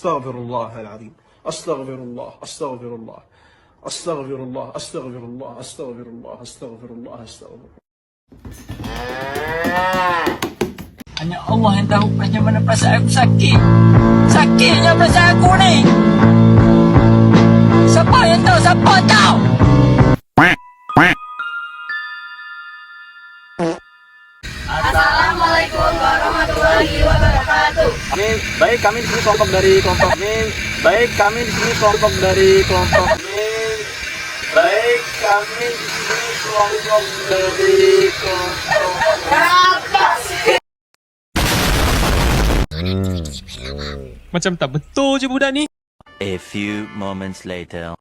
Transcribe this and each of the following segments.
Astaghfirullahaladzim. Astaghfirullah. Astaghfirullah. Astaghfirullah. Astaghfirullah. Astaghfirullah. Astaghfirullah. Astaghfirullah. Hanya Allah yang tahu bagaimana perasaan aku sakit. Sakitnya perasaan aku ni. Siapa yang tahu? Siapa tahu? Assalamualaikum warahmatullahi wabarakatuh. Baik, kami di sini kelompok dari kelompok ini. Baik, kami di sini kelompok dari kelompok ini. Baik, kami di sini kelompok dari kelompok. Macam tak betul je budak ni. A few moments later.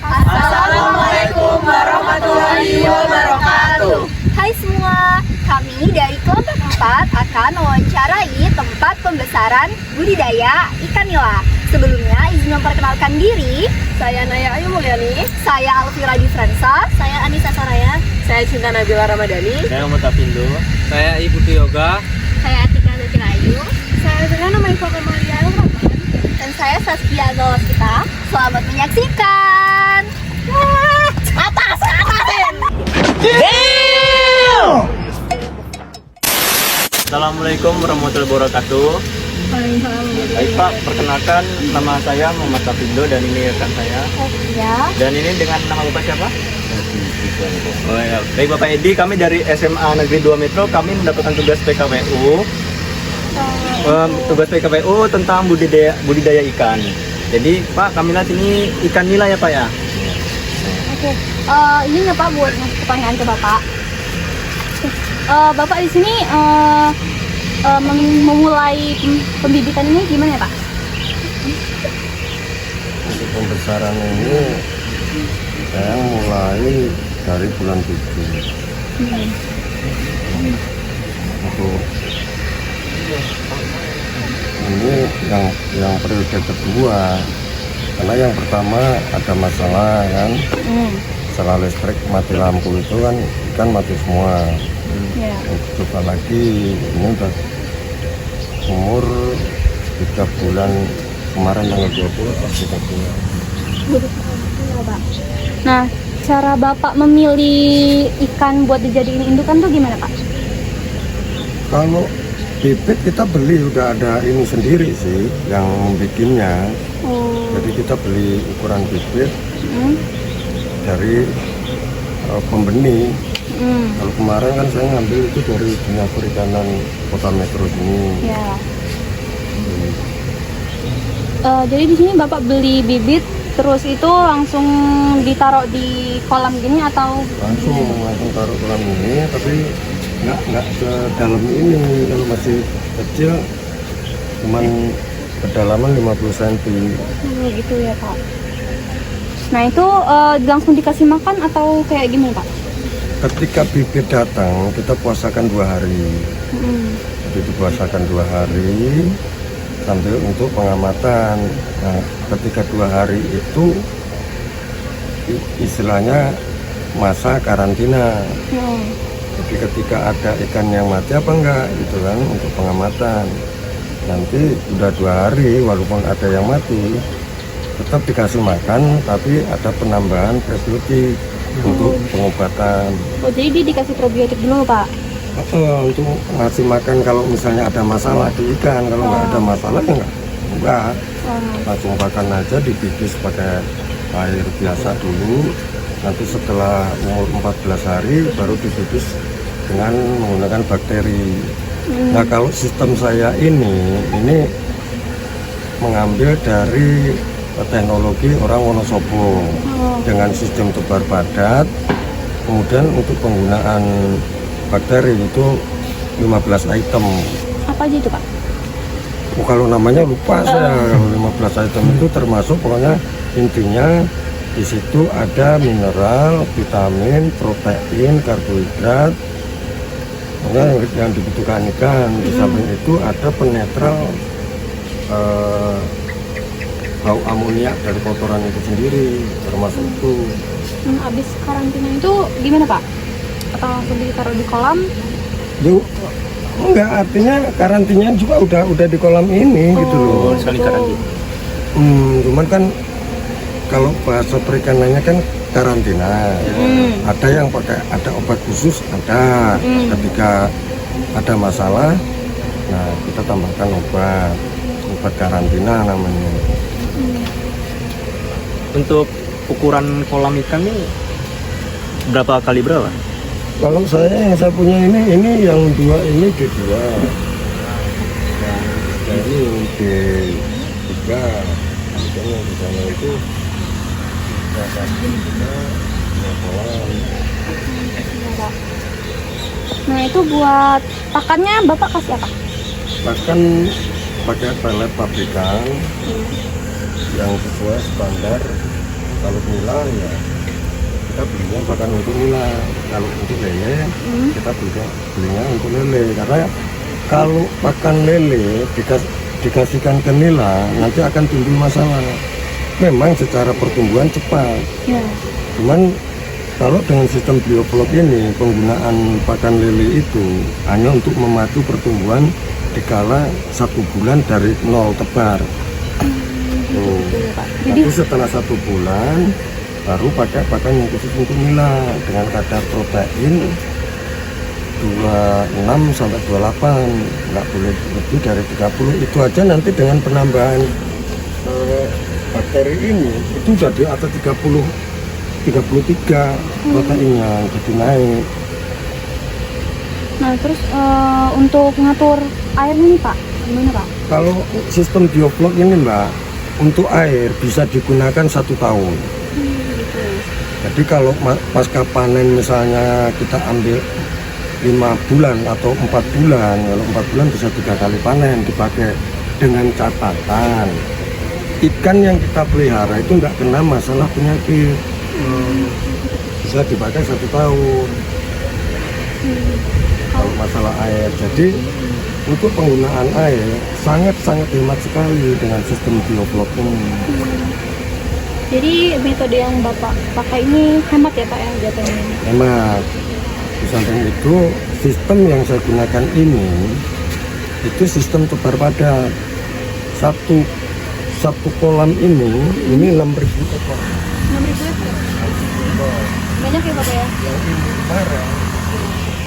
Assalamualaikum warahmatullahi wabarakatuh. Hai semua, kami dari kelompok 4 akan mewawancarai tempat pembesaran budidaya ikan nila. Sebelumnya izin memperkenalkan diri. Saya Naya Ayu Mulyani. Saya Alfira Difrensa. Saya Anissa Saraya. Saya Cinta Nabila Ramadhani. Saya Muhammad Apindo. Saya Ibu Yoga. Saya Atika Zakirayu. Saya Zulana Maiko Maria. Dan saya Saskia Gawasita. Selamat menyaksikan. Atasin! Assalamualaikum warahmatullahi wabarakatuh. Baik Pak, perkenalkan nama saya Muhammad Apindo dan ini rekan saya. Ya. Dan ini dengan nama Bapak siapa? Oh ya, baik Bapak Edi, kami dari SMA Negeri 2 Metro, kami mendapatkan tugas PKWU. Tugas PKWU tentang budidaya ikan. Jadi Pak, kami lihat ini ikan nila ya Pak ya? Oke. Ini nggak Pak buat pertanyaan ke Bapak. Bapak di sini memulai pembibitan ini gimana ya Pak? Untuk pembesaran ini saya mulai dari bulan 7. Untuk ini yang periode kedua, karena yang pertama ada masalah kan, masalah listrik, mati lampu itu kan ikan mati semua. Untuk coba lagi, ini udah umur 3 bulan, kemarin tanggal 20 pas 3 bulan. Nah, cara Bapak memilih ikan buat dijadiin indukan tuh gimana Pak? Kalau bibit kita beli udah ada ini sendiri sih yang bikinnya. Jadi kita beli ukuran bibit dari pembenih. Kalau kemarin kan saya ngambil itu dari Dinas Perikanan Kota Metro sini. Ya. Jadi di sini Bapak beli bibit, terus itu langsung ditaruh di kolam gini atau? Langsung taruh kolam ini, tapi nggak ke dalam ini. Kalau masih kecil, cuman kedalaman 50 cm. Gitu ya Pak. Nah itu langsung dikasih makan atau kayak gimana Pak? Ketika bibit datang, kita puasakan 2 hari. Jadi dipuasakan 2 hari sambil untuk pengamatan. Nah, ketika 2 hari itu istilahnya masa karantina. Jadi ketika ada ikan yang mati apa enggak gitu kan untuk pengamatan. Nanti udah 2 hari walaupun ada yang mati tetap dikasih makan, tapi ada penambahan probiotik untuk pengobatan. Oh jadi dia dikasih probiotik dulu Pak? Untuk ngasih makan kalau misalnya ada masalah di ikan, kalau nggak ada masalah ya enggak. Langsung makan aja, dibibis pakai air biasa dulu. Nanti setelah umur 14 hari baru dibibis dengan menggunakan bakteri. Nah kalau sistem saya ini mengambil dari teknologi orang Wonosobo dengan sistem tebar padat. Kemudian untuk penggunaan bakteri itu 15 item. Apa aja itu Pak? Kalau namanya lupa saya. Kalau 15 item itu termasuk pokoknya intinya di situ ada mineral, vitamin, protein, karbohidrat, yang dibutuhkan ikan. Di samping itu ada penetral bau amoniak dari kotoran itu sendiri, termasuk itu. Habis karantina itu gimana Pak? Atau langsung ditaruh di kolam? Yuk, Enggak, artinya karantinanya juga udah di kolam ini gitu loh. Sekali karantina. Cuman kan kalau bahasa perikanannya kan karantina. Ada yang pakai ada obat khusus, ada. Ketika ada masalah, nah kita tambahkan obat karantina namanya. Untuk ukuran kolam ikan ini berapa kali berapa? Kalau saya yang saya punya ini yang dua ini D2, yang ini D3, yang di sana itu Nah itu buat pakannya Bapak kasih apa? Bahkan pakai pelet pabrikan yang sesuai standar. Kalau nila ya kita belinya pakan untuk nila, kalau untuk lele kita belinya untuk lele, karena kalau pakan lele dikasihkan ke nila nanti akan timbul masalah. Memang secara pertumbuhan cepat, cuman kalau dengan sistem bioflok ini penggunaan pakan lele itu hanya untuk memacu pertumbuhan dikala 1 bulan dari 0 tebar. Jadi setelah 1 bulan baru pakai pakan yang khusus untuk nila dengan kadar protein 26 sampai 28, nggak boleh lebih dari 30. Itu aja nanti dengan penambahan bakteri ini itu jadi atas 33 proteinnya jadi naik. Nah terus untuk ngatur airnya nih Pak, gimana Pak? Kalau sistem bioflok ini Mbak, untuk air bisa digunakan 1 tahun. Jadi kalau pasca panen misalnya kita ambil 5 bulan atau 4 bulan, kalau 4 bulan bisa 3 kali panen dipakai, dengan catatan ikan yang kita pelihara itu nggak kena masalah penyakit. Bisa dipakai 1 tahun. Kalau masalah air, jadi untuk penggunaan air sangat-sangat hemat sekali dengan sistem bioflok ini. Jadi metode yang Bapak pakai ini hemat ya Pak ya jatuhnya? Hemat. Di samping itu sistem yang saya gunakan ini itu sistem tebar padat. Satu kolam ini 6.000 ekor. 6.000 ekor? Banyak ya Pak ya?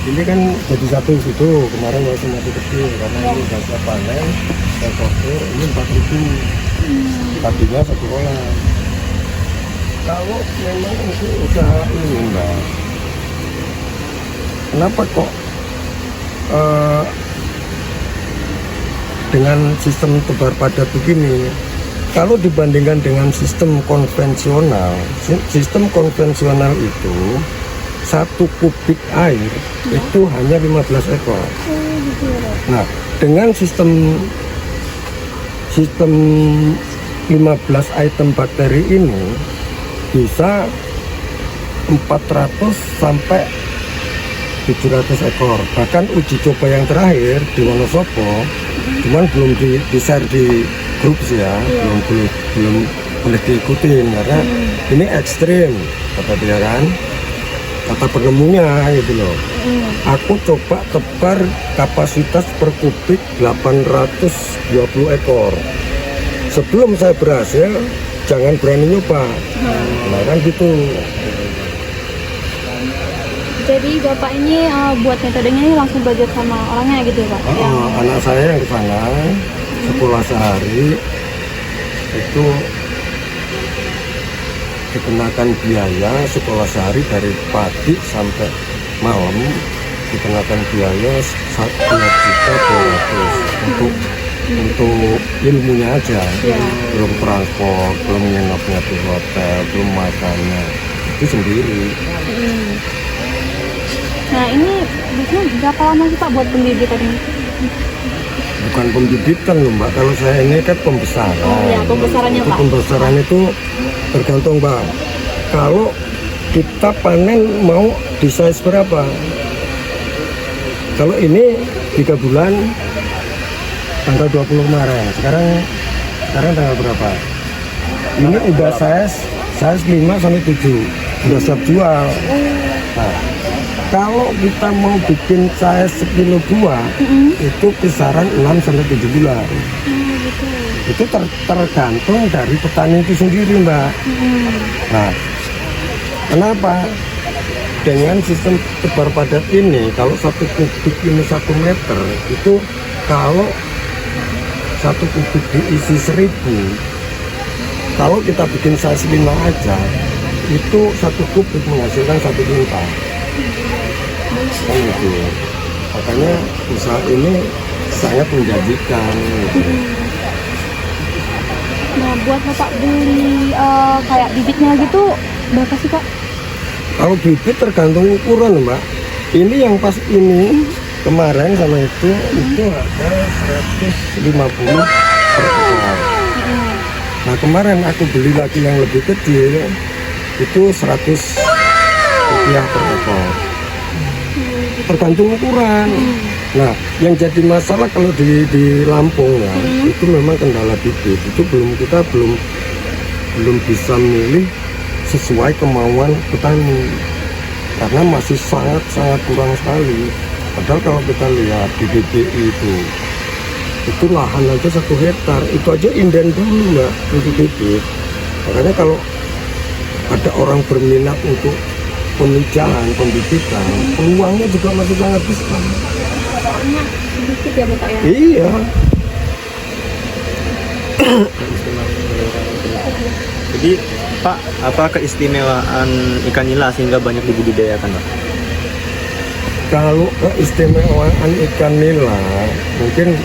Ini kan jadi satu situ, kemarin masih kecil karena ini udah siap panen, saya sortir, ini 4.000. Tadinya 1 kolam. Kalau memang untuk usaha ini Mbak, kenapa kok dengan sistem tebar padat begini? Kalau dibandingkan dengan sistem konvensional itu 1 kubik air itu hanya 15 ekor. Nah, dengan sistem 15 item bakteri ini bisa 400 sampai 700 ekor. Bahkan uji coba yang terakhir di Wonosobo, cuman belum di-share di grup sih ya, belum boleh diikutin karena ini ekstrim kata dia kan, kata penemunya gitu loh. Aku coba tebar kapasitas per kubik 820 ekor. Sebelum saya berhasil, jangan berani nyoba. Nah kan gitu. Jadi Bapak ini buat metodenya ini langsung belajar sama orangnya gitu ya Pak? Anak saya yang ke sana sekolah sehari itu dikenakan biaya sekolah sehari dari pagi sampai malam, dikenakan biaya 1.200.000 untuk ilmunya aja, belum transport, belum nginepnya di hotel, belum makannya, itu sendiri. Nah ini biasanya berapa lama sih Pak buat pendidikan ini? Bukan pembibitan loh Mbak, kalau saya ini kan pembesaran. Oh ya, pembesarannya Pak. Pembesaran itu tergantung Mbak. Kalau kita panen mau di size berapa? Kalau ini 3 bulan tanggal 20 kemarin. Sekarang tanggal berapa? Ini udah size 5 sampai 7. Udah siap jual. Nah, Kalau kita mau bikin size 1,2 kilo, itu kisaran 6 sampai 7 bulan. Itu tergantung dari petani itu sendiri, Mbak. Nah, kenapa? Dengan sistem tebar padat ini, kalau 1 kubik ini 1 meter, itu kalau 1 kubik diisi 1000, kalau kita bikin size 5 aja, itu 1 kubik menghasilkan 1 kuintal. Kan gitu. Makanya usaha ini sangat menjanjikan. Gitu. Nah, buat Bapak beli kayak bibitnya gitu, berapa sih Pak? Kalau bibit tergantung ukuran, Mbak. Ini yang pas ini kemarin sama itu ada 150 per ekor. Nah, kemarin aku beli lagi yang lebih kecil, itu 100 rupiah per ekor. Tergantung ukuran. Nah, yang jadi masalah kalau di Lampung ya, itu memang kendala bibit. Itu kita belum bisa milih sesuai kemauan petani, karena masih sangat kurang sekali. Padahal kalau kita lihat di DBI itu lahan aja 1 hektar, itu aja inden dulu nggak untuk bibit. Makanya kalau ada orang berminat untuk pemijahan, pembibitan, peluangnya juga masih sangat besar. Sedikit ya Bapak ya? Iya. Jadi Pak, apa keistimewaan ikan nila sehingga banyak dibudidayakan, Pak? Kalau keistimewaan ikan nila, mungkin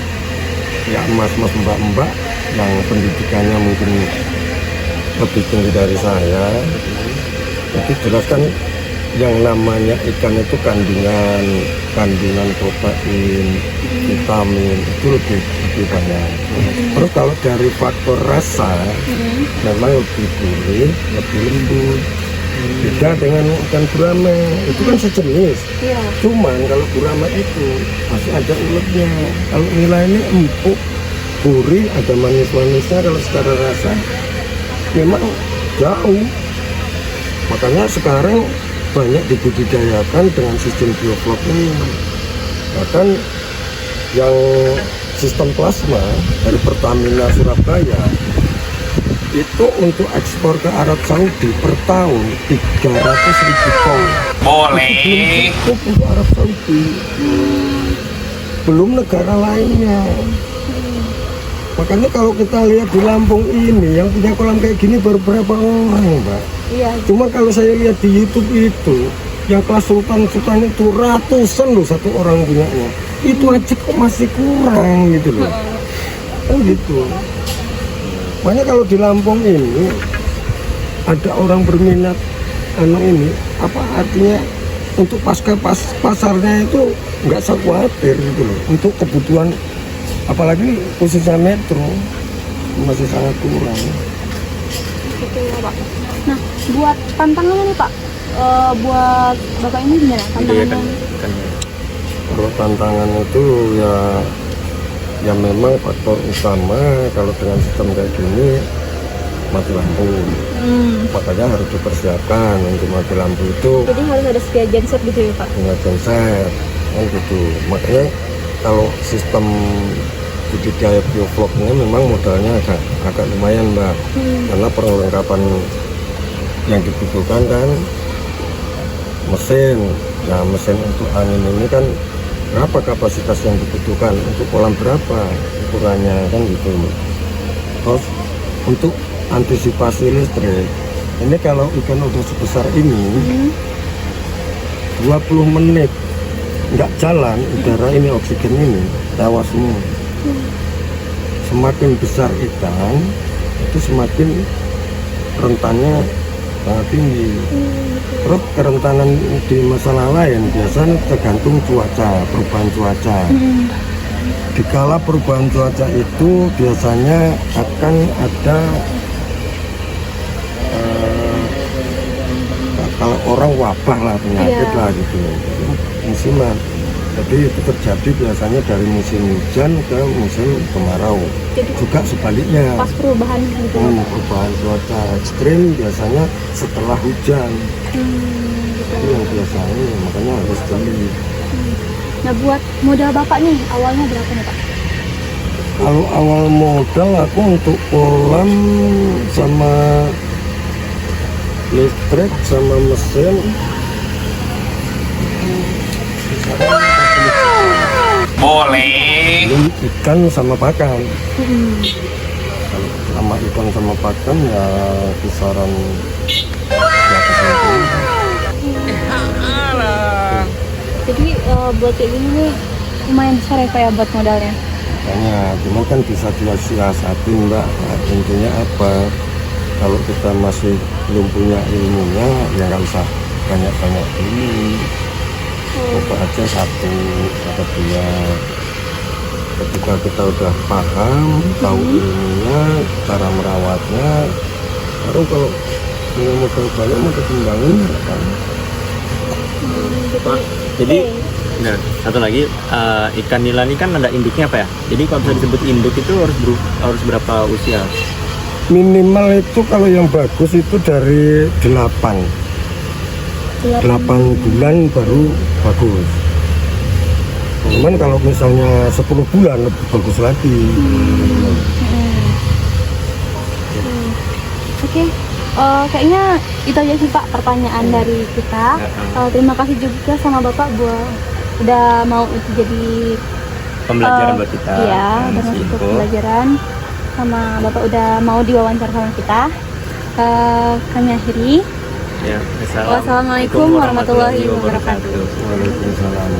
ya mas-mas mbak-mbak yang pendidikannya mungkin lebih tinggi dari saya, itu jelaskan yang namanya ikan itu kandungan protein, vitamin itu lebih banyak. Terus kalau dari faktor rasa, memang lebih gurih, lebih lembut. Beda dengan ikan gurame, itu kan sejenis. Cuman kalau gurame itu masih ada uletnya. Kalau nila ini empuk, gurih, ada manis-manisnya. Kalau secara rasa memang jauh. Makanya sekarang banyak dibudidayakan dengan sistem bioflok ini. Bahkan yang sistem plasma dari Pertamina Surabaya itu untuk ekspor ke Arab Saudi per tahun 300.000 ton. Boleh. Itu belum cukup untuk Arab Saudi, belum negara lainnya. Makanya kalau kita lihat di Lampung ini yang punya kolam kayak gini baru berapa orang, Mbak? Iya. Cuma kalau saya lihat di YouTube itu yang kelas sultan itu ratusan loh satu orang punyanya. Itu aja kok masih kurang gitu loh. Kan gitu. Makanya kalau di Lampung ini ada orang berminat ini, apa artinya untuk pasarnya itu nggak usah khawatir gitu loh. Untuk kebutuhan apalagi khususnya metro masih sangat kurang. Gitu ya Pak. Nah, buat tantangannya nih Pak, buat Bapak ini gimana tantangannya? Kalau tantangan itu ya memang faktor utama kalau dengan sistem kayak gini mati lampu. Makanya harus dipersiapkan untuk mati lampu itu. Jadi harus ada sedia genset gitu ya Pak? Dengan genset kan gitu. Makanya kalau sistem budidaya biofloknya memang modalnya agak lumayan, Mbak. Karena perlengkapan yang dibutuhkan kan mesin. Nah, mesin untuk angin ini kan berapa kapasitas yang dibutuhkan, untuk kolam berapa ukurannya kan gitu. Terus untuk antisipasi listrik, ini kalau ikan udah sebesar ini 20 menit nggak jalan udara ini, oksigen ini tewas semua. Semakin besar ikan itu semakin rentannya sangat tinggi. Terus kerentanan di masalah lain biasanya tergantung cuaca, perubahan cuaca. Dikala perubahan cuaca itu biasanya akan ada kalau orang wabah lah, penyakit lah gitu, musiman. Jadi itu terjadi biasanya dari musim hujan ke musim kemarau. Jadi, juga sebaliknya. Pas perubahan gitu. Perubahan cuaca ekstrim biasanya setelah hujan. Itu yang biasanya, makanya semuanya harus beli. Nah, buat modal Bapak nih, awalnya berapa nih Pak? Kalau awal modal aku untuk kolam sama listrik sama mesin Boleh. belum ikan sama pakan. Sama ikan sama pakan ya kisaran 150. Jadi buat kayak gini nih lumayan besar ya Pak ya buat modalnya. Makanya cuman kan bisa disiasatin Mbak. Nah, intinya apa, kalau kita masih belum punya ilmunya ya nggak usah banyak-banyak dulu, coba aja 1 atau 2. Ketika kita udah paham, tahu ilmunya, cara merawatnya, baru kalau punya modal banyak mau dikembangin kan. Pak, jadi nah, satu lagi ikan nila ini kan ada induknya apa ya? Jadi kalau bisa disebut induk itu harus berapa usia? Minimal itu kalau yang bagus itu dari 8 bulan baru bagus. Cuman kalau misalnya 10 bulan lebih bagus lagi. Oke, kayaknya itu aja sih Pak pertanyaan dari kita. Terima kasih juga sama Bapak buat udah mau itu jadi Pembelajaran buat kita. Iya, ngasih termasuk info. pembelajaran. Sama Bapak udah mau diwawancara sama kita. Kami akhiri. Ya, Wassalamualaikum warahmatullahi wabarakatuh. Waalaikumsalam.